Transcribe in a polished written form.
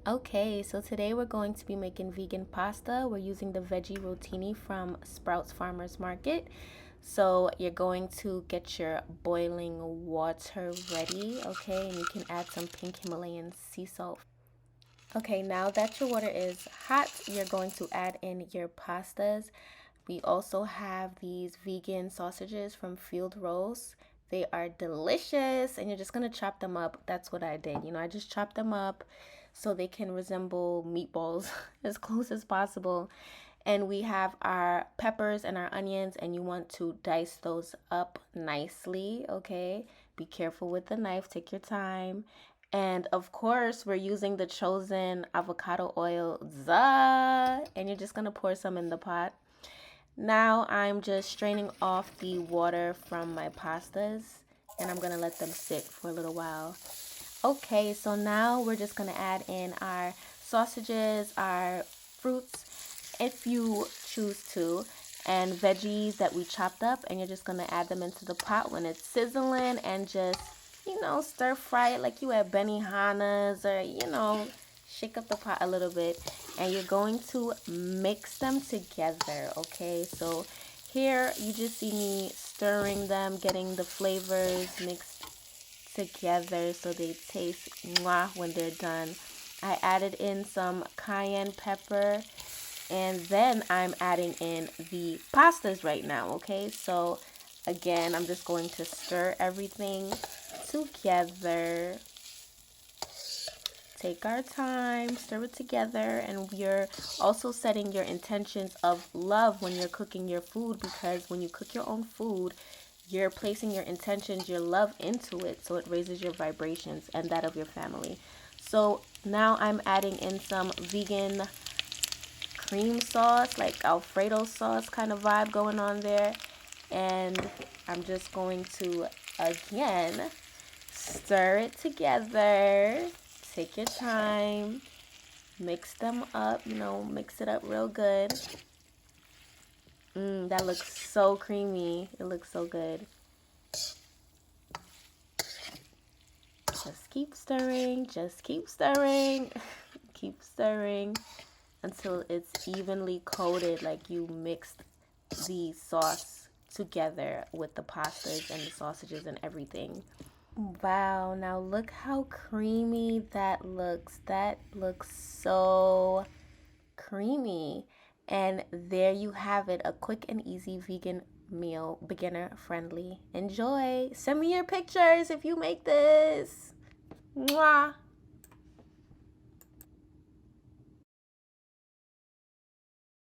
Okay, so today we're going to be making vegan pasta. We're using the veggie rotini from Sprouts Farmers Market. So you're going to get your boiling water ready, okay? And you can add some pink Himalayan sea salt. Okay, now that your water is hot, you're going to add in your pastas. We also have these vegan sausages from Field Roast. They are delicious, and you're just gonna chop them up. That's what I did. I just chopped them up so they can resemble meatballs as close as possible. And we have our peppers and our onions, and you want to dice those up nicely, okay? Be careful with the knife, take your time. And of course, we're using the chosen avocado oil, and you're just gonna pour some in the pot. Now I'm just straining off the water from my pastas, and I'm gonna let them sit for a little while. Okay, so now we're just gonna add in our sausages, our fruits, if you choose to, and veggies that we chopped up, and you're just gonna add them into the pot when it's sizzling and just, stir fry it like you at Benihana's, or, shake up the pot a little bit, and you're going to mix them together, okay? So here you just see me stirring them, getting the flavors mixed together so they taste mwah when they're done. I added in some cayenne pepper, and then I'm adding in the pastas right now, okay? So again, I'm just going to stir everything together. Take our time, stir it together, and you're also setting your intentions of love when you're cooking your food, because when you cook your own food, you're placing your intentions, your love into it, so it raises your vibrations and that of your family. So now I'm adding in some vegan cream sauce, like Alfredo sauce kind of vibe going on there. And I'm just going to, again, stir it together. Take your time. Mix them up, mix it up real good. That looks so creamy. It looks so good. Just keep stirring, keep stirring until it's evenly coated, like you mixed the sauce together with the pastas and the sausages and everything. Wow, now look how creamy that looks. That looks so creamy. And there you have it, a quick and easy vegan meal, beginner friendly. Enjoy. Send me your pictures if you make this. Mwah.